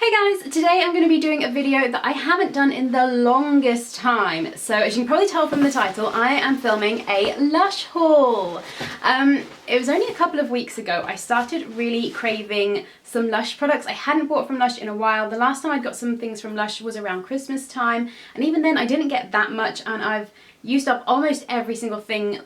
Hey guys, today I'm going to be doing a video that I haven't done in the longest time. So as you can probably tell from the title, I am filming a Lush haul. It was only a couple of weeks ago I started really craving some Lush products. I hadn't bought from Lush in a while. The last time I got some things from Lush was around Christmas time, and even then I didn't get that much, and I've used up almost every single thing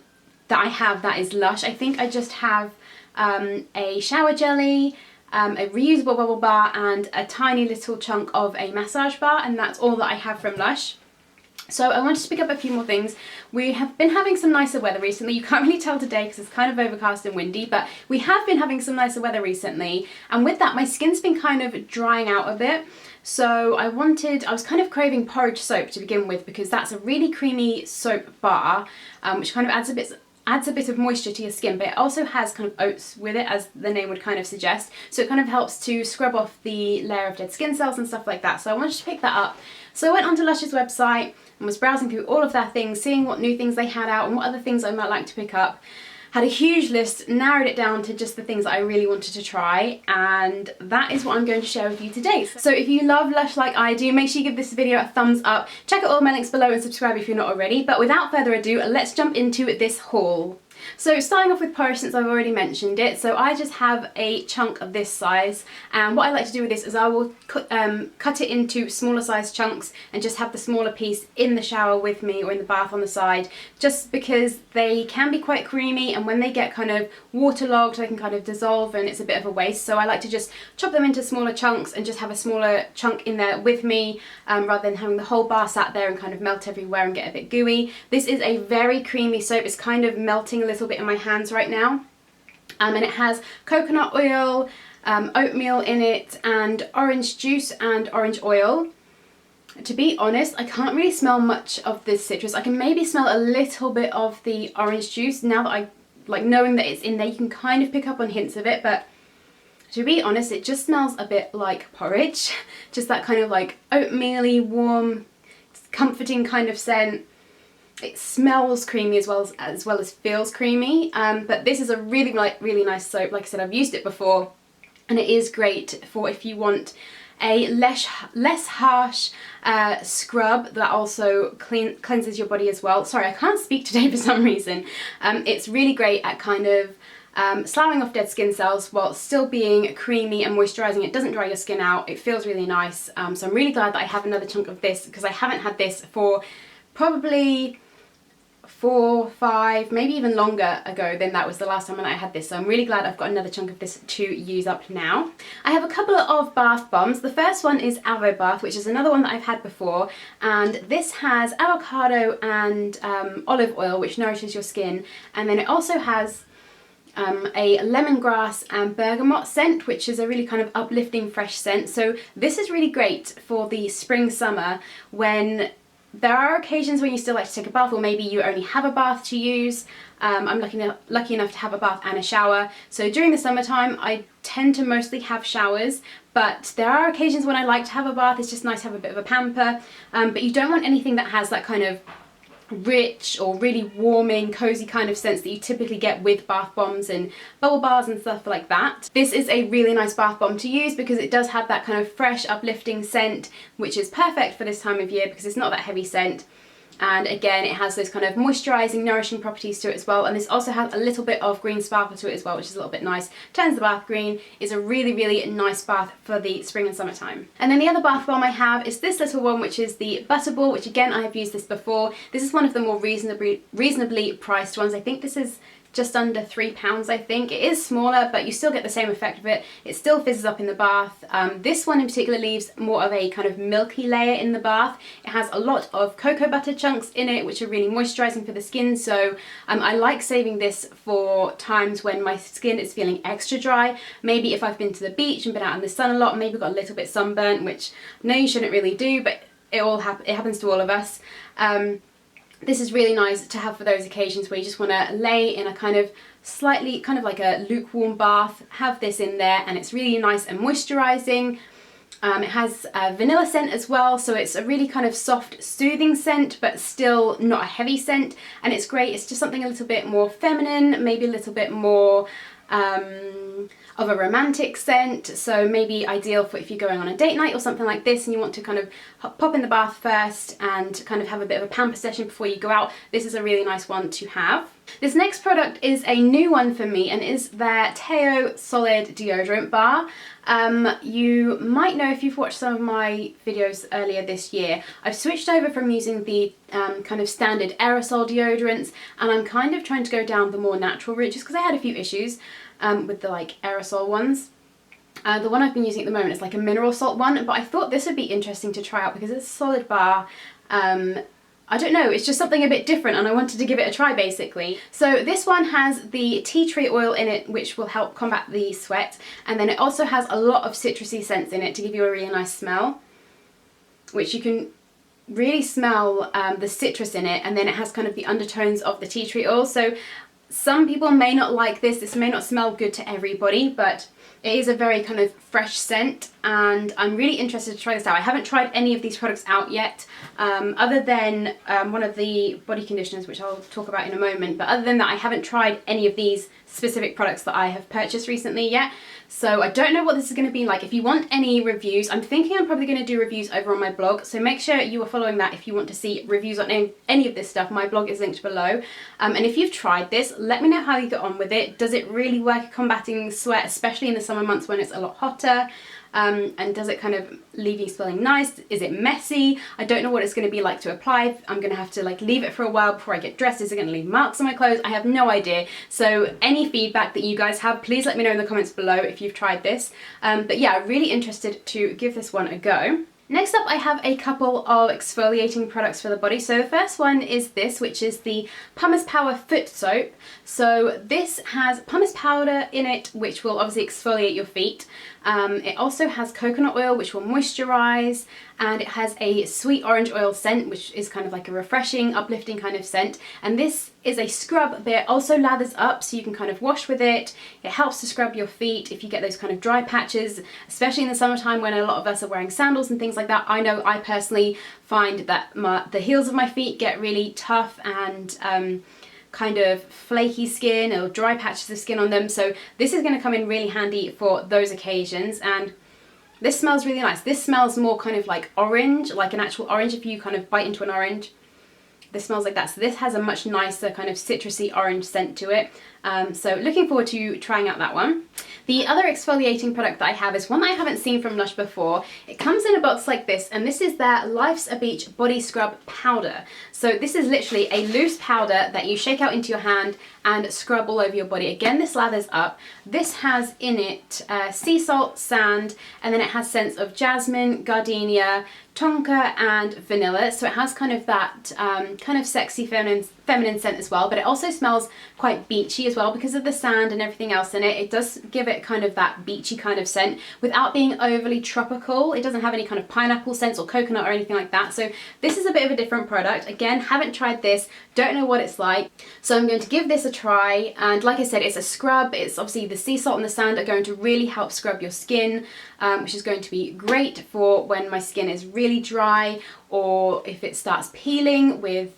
that I have that is Lush. I think I just have a shower jelly, a reusable bubble bar and a tiny little chunk of a massage bar, and that's all that I have from Lush. So I wanted to pick up a few more things. We have been having some nicer weather recently. You can't really tell today because it's kind of overcast and windy, but we have been having some nicer weather recently, and with that my skin's been kind of drying out a bit. So I was kind of craving Porridge soap to begin with, because that's a really creamy soap bar, which kind of adds a bit of moisture to your skin, but it also has kind of oats with it, as the name would kind of suggest. So it kind of helps to scrub off the layer of dead skin cells and stuff like that. So I wanted to pick that up. So I went onto Lush's website and was browsing through all of their things, seeing what new things they had out and what other things I might like to pick up. Had a huge list, narrowed it down to just the things that I really wanted to try, and that is what I'm going to share with you today. So if you love Lush like I do, make sure you give this video a thumbs up, check out all my links below and subscribe if you're not already. But without further ado, let's jump into this haul. So starting off with Porridge, since I've already mentioned it, so I just have a chunk of this size, and what I like to do with this is I will cut it into smaller size chunks and just have the smaller piece in the shower with me or in the bath on the side, just because they can be quite creamy, and when they get kind of waterlogged they can kind of dissolve and it's a bit of a waste. So I like to just chop them into smaller chunks and just have a smaller chunk in there with me, rather than having the whole bar sat there and kind of melt everywhere and get a bit gooey. This is a very creamy soap. It's kind of melting a little bit in my hands right now, and it has coconut oil, oatmeal in it, and orange juice and orange oil. To be honest, I can't really smell much of this citrus. I can maybe smell a little bit of the orange juice. Now that I like knowing that it's in there, you can kind of pick up on hints of it, but to be honest, it just smells a bit like porridge. Just that kind of like oatmeal-y, warm, comforting kind of scent. It smells creamy as well as feels creamy, but this is a really nice soap. Like I said, I've used it before, and it is great for if you want a less harsh scrub that also cleanses your body as well. Sorry, I can't speak today for some reason. It's really great at kind of sloughing off dead skin cells while still being creamy and moisturising. It doesn't dry your skin out. It feels really nice. So I'm really glad that I have another chunk of this, because I haven't had this for probably 4, 5, maybe even longer ago than that was the last time when I had this. So I'm really glad I've got another chunk of this to use up now. I have a couple of bath bombs. The first one is Avo Bath, which is another one that I've had before, and this has avocado and olive oil, which nourishes your skin, and then it also has a lemongrass and bergamot scent, which is a really kind of uplifting fresh scent. So this is really great for the spring summer, when there are occasions when you still like to take a bath, or maybe you only have a bath to use. I'm lucky enough to have a bath and a shower. So during the summertime I tend to mostly have showers, but there are occasions when I like to have a bath. It's just nice to have a bit of a pamper, but you don't want anything that has that kind of rich or really warming, cozy kind of scents that you typically get with bath bombs and bubble bars and stuff like that. This is a really nice bath bomb to use because it does have that kind of fresh, uplifting scent, which is perfect for this time of year because it's not that heavy scent. And again, it has those kind of moisturising, nourishing properties to it as well. And this also has a little bit of green sparkle to it as well, which is a little bit nice. Turns the bath green. Is a really nice bath for the spring and summertime. And then the other bath bomb I have is this little one, which is the Butterball, which again, I have used this before. This is one of the more reasonably priced ones. I think this is just under £3, I think. It is smaller, but you still get the same effect of it. It still fizzes up in the bath. This one in particular leaves more of a kind of milky layer in the bath. It has a lot of cocoa butter chunks in it, which are really moisturising for the skin. So I like saving this for times when my skin is feeling extra dry. Maybe if I've been to the beach and been out in the sun a lot, maybe got a little bit sunburnt, which I know you shouldn't really do, but it happens to all of us. This is really nice to have for those occasions where you just want to lay in a kind of slightly, kind of like a lukewarm bath, have this in there, and it's really nice and moisturising. It has a vanilla scent as well, so it's a really kind of soft, soothing scent, but still not a heavy scent, and it's great. It's just something a little bit more feminine, maybe a little bit more of a romantic scent, so maybe ideal for if you're going on a date night or something like this and you want to kind of pop in the bath first and kind of have a bit of a pamper session before you go out. This is a really nice one to have. This next product is a new one for me and is their Teo Solid Deodorant Bar. You might know if you've watched some of my videos earlier this year, I've switched over from using the kind of standard aerosol deodorants, and I'm kind of trying to go down the more natural route just because I had a few issues with the like aerosol ones. The one I've been using at the moment is like a mineral salt one, but I thought this would be interesting to try out because it's a solid bar. I don't know, it's just something a bit different and I wanted to give it a try basically. So this one has the tea tree oil in it, which will help combat the sweat, and then it also has a lot of citrusy scents in it to give you a really nice smell, which you can really smell the citrus in it, and then it has kind of the undertones of the tea tree oil. So some people may not like this may not smell good to everybody, but it is a very kind of fresh scent and I'm really interested to try this out. I haven't tried any of these products out yet, other than one of the body conditioners, which I'll talk about in a moment, but other than that I haven't tried any of these specific products that I have purchased recently yet. So I don't know what this is going to be like. If you want any reviews, I'm thinking I'm probably going to do reviews over on my blog, so make sure you are following that if you want to see reviews on any of this stuff. My blog is linked below. And if you've tried this, let me know how you get on with it. Does it really work at combating sweat, especially in the summer months when it's a lot hotter? And does it kind of leave you smelling nice? Is it messy? I don't know what it's going to be like to apply. I'm going to have to like leave it for a while before I get dressed. Is it going to leave marks on my clothes? I have no idea. So any feedback that you guys have, please let me know in the comments below if you've tried this. But yeah, really interested to give this one a go. Next up I have a couple of exfoliating products for the body. So the first one is this, which is the Pumice Power Foot Soap. So this has pumice powder in it, which will obviously exfoliate your feet. It also has coconut oil, which will moisturize, and it has a sweet orange oil scent, which is kind of like a refreshing, uplifting kind of scent. And this is a scrub, but it also lathers up, so you can kind of wash with it. It helps to scrub your feet if you get those kind of dry patches, especially in the summertime when a lot of us are wearing sandals and things like that. I know I personally find that the heels of my feet get really tough and kind of flaky skin or dry patches of skin on them, so this is going to come in really handy for those occasions. And this smells really nice. This smells more kind of like orange, like an actual orange if you kind of bite into an orange. This smells like that. So this has a much nicer kind of citrusy orange scent to it. So looking forward to trying out that one. The other exfoliating product that I have is one that I haven't seen from Lush before. It comes in a box like this, and this is their Life's a Beach Body Scrub Powder. So this is literally a loose powder that you shake out into your hand and scrub all over your body. Again, this lathers up. This has in it sea salt, sand, and then it has scents of jasmine, gardenia, tonka, and vanilla. So it has kind of that kind of sexy feminine scent as well, but it also smells quite beachy as well because of the sand and everything else in it. It does give it kind of that beachy kind of scent without being overly tropical. It doesn't have any kind of pineapple scents or coconut or anything like that. So this is a bit of a different product. Again, haven't tried this, don't know what it's like. So I'm going to give this a try. And like I said, it's a scrub. It's obviously the sea salt and the sand are going to really help scrub your skin, which is going to be great for when my skin is really dry, or if it starts peeling with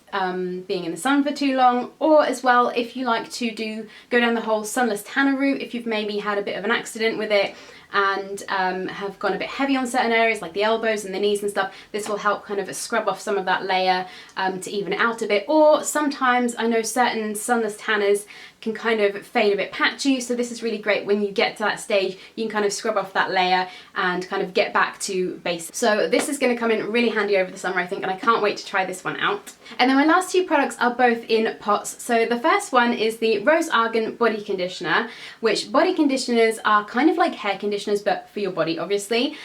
being in the sun for too long, or as well if you like to go down the whole sunless tanner route, if you've maybe had a bit of an accident with it and have gone a bit heavy on certain areas like the elbows and the knees and stuff. This will help kind of scrub off some of that layer to even it out a bit. Or sometimes I know certain sunless tanners can kind of fade a bit patchy, so this is really great when you get to that stage. You can kind of scrub off that layer and kind of get back to basics. So this is going to come in really handy over the summer, I think, and I can't wait to try this one out. And then my last two products are both in pots. So the first one is the Rose Argan Body Conditioner, which body conditioners are kind of like hair conditioners but for your body, obviously.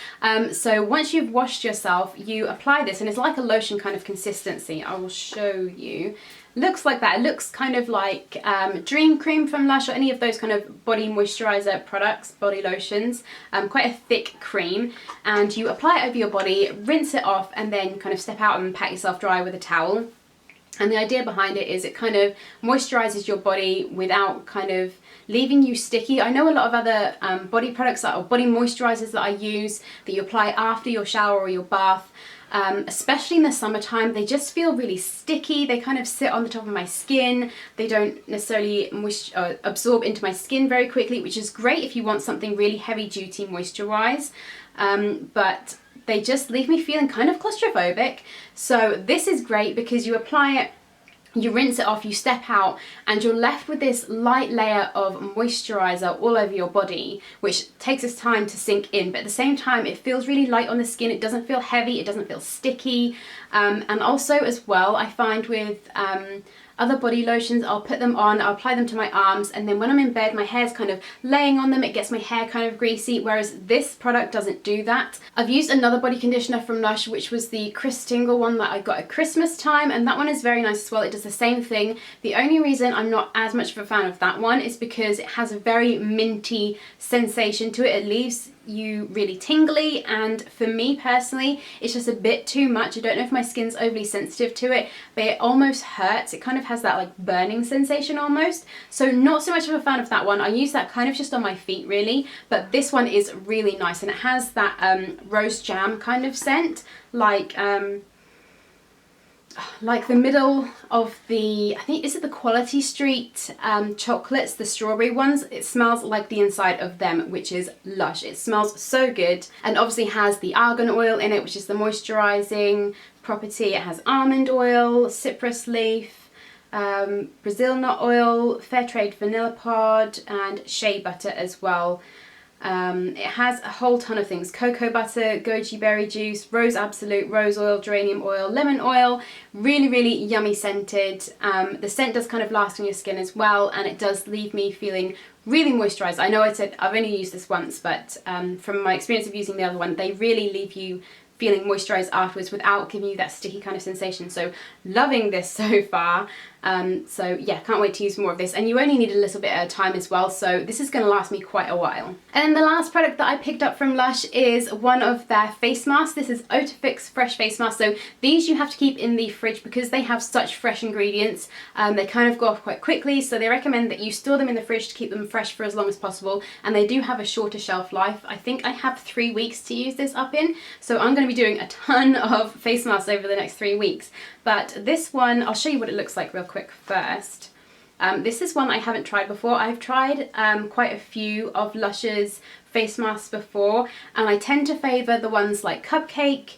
So once you've washed yourself, you apply this, and it's like a lotion kind of consistency. I will show you. Looks like that. It looks kind of like Dream Cream from Lush or any of those kind of body moisturizer products, body lotions. Quite a thick cream, and you apply it over your body, rinse it off, and then kind of step out and pat yourself dry with a towel. And the idea behind it is it kind of moisturizes your body without kind of leaving you sticky. I know a lot of other body products or body moisturizers that I use that you apply after your shower or your bath, especially in the summertime, they just feel really sticky. They kind of sit on the top of my skin. They don't necessarily absorb into my skin very quickly, which is great if you want something really heavy duty moisturize. But they just leave me feeling kind of claustrophobic. So this is great because you apply it, you rinse it off, you step out, and you're left with this light layer of moisturizer all over your body, which takes its time to sink in, but at the same time it feels really light on the skin. It doesn't feel heavy, it doesn't feel sticky. And also as well, I find with other body lotions, I'll put them on, I'll apply them to my arms, and then when I'm in bed, my hair's kind of laying on them, it gets my hair kind of greasy, whereas this product doesn't do that. I've used another body conditioner from Lush, which was the Chris Tingle one that I got at Christmas time, and that one is very nice as well. It does the same thing. The only reason I'm not as much of a fan of that one is because it has a very minty sensation to it. It leaves you really tingly, and for me personally it's just a bit too much. I don't know if my skin's overly sensitive to it, but it almost hurts. It kind of has that like burning sensation almost, so not so much of a fan of that one. I use that kind of just on my feet really, but this one is really nice, and it has that rose jam kind of scent, like the middle of the, I think, is it the Quality Street chocolates, the strawberry ones? It smells like the inside of them, which is Lush. It smells so good, and obviously has the argan oil in it, which is the moisturizing property. It has almond oil, citrus leaf, Brazil nut oil, fair trade vanilla pod, and shea butter as well. It has a whole ton of things: cocoa butter, goji berry juice, rose absolute, rose oil, geranium oil, lemon oil. Really, really yummy scented. The scent does kind of last on your skin as well, and it does leave me feeling really moisturized. I know I said I've only used this once, but from my experience of using the other one, they really leave you feeling moisturized afterwards without giving you that sticky kind of sensation. So loving this so far. So yeah, can't wait to use more of this, and you only need a little bit at a time as well, so this is going to last me quite a while. And the last product that I picked up from Lush is one of their face masks. This is Oatifix fresh face mask. So these you have to keep in the fridge because they have such fresh ingredients. They kind of go off quite quickly, so they recommend that you store them in the fridge to keep them fresh for as long as possible, and they do have a shorter shelf life. I think I have 3 weeks to use this up in, so I'm going to be doing a ton of face masks over the next 3 weeks. But this one, I'll show you what it looks like real quick first. This is one I haven't tried before. I've tried quite a few of Lush's face masks before, and I tend to favour the ones like Cupcake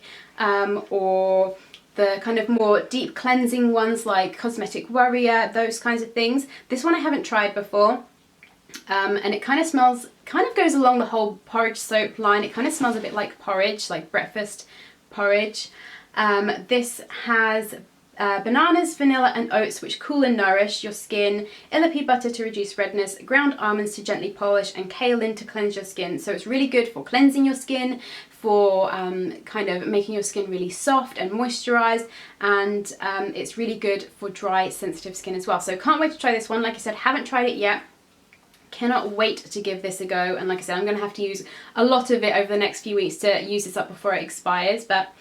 or the kind of more deep cleansing ones like Cosmetic Warrior, those kinds of things. This one I haven't tried before. And it kind of smells, kind of goes along the whole Porridge soap line. It kind of smells a bit like porridge, like breakfast porridge. This has bananas, vanilla and oats, which cool and nourish your skin, illipede butter to reduce redness, ground almonds to gently polish, and kaolin to cleanse your skin. So it's really good for cleansing your skin, for kind of making your skin really soft and moisturized, and it's really good for dry, sensitive skin as well. So can't wait to try this one. Like I said, haven't tried it yet. Cannot wait to give this a go, and like I said, I'm going to have to use a lot of it over the next few weeks to use this up before it expires, but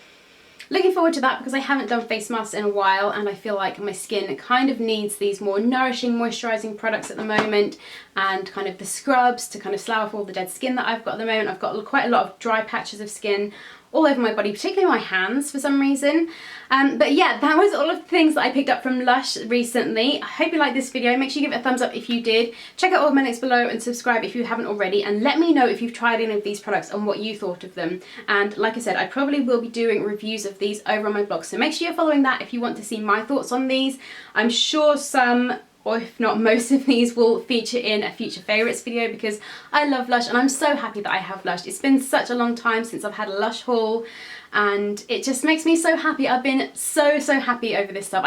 looking forward to that because I haven't done face masks in a while, and I feel like my skin kind of needs these more nourishing, moisturising products at the moment, and kind of the scrubs to kind of slough off all the dead skin that I've got at the moment. I've got quite a lot of dry patches of skin all over my body, particularly my hands for some reason. But yeah, that was all of the things that I picked up from Lush recently. I hope you liked this video. Make sure you give it a thumbs up if you did. Check out all of my links below and subscribe if you haven't already, and let me know if you've tried any of these products and what you thought of them. And like I said, I probably will be doing reviews of these over on my blog, so make sure you're following that if you want to see my thoughts on these. I'm sure some, or if not most of these, will feature in a future favourites video because I love Lush and I'm so happy that I have Lush. It's been such a long time since I've had a Lush haul, and it just makes me so happy. I've been so happy over this stuff.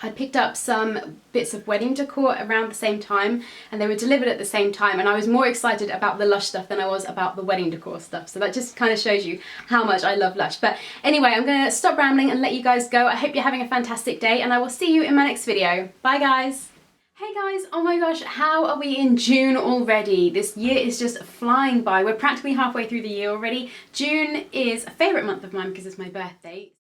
I picked up some bits of wedding decor around the same time, and they were delivered at the same time, and I was more excited about the Lush stuff than I was about the wedding decor stuff, so that just kind of shows you how much I love Lush. But anyway, I'm going to stop rambling and let you guys go. I hope you're having a fantastic day, and I will see you in my next video. Bye guys! Hey guys, oh my gosh, how are we in June already? This year is just flying by. We're practically halfway through the year already. June is a favourite month of mine because it's my birthday.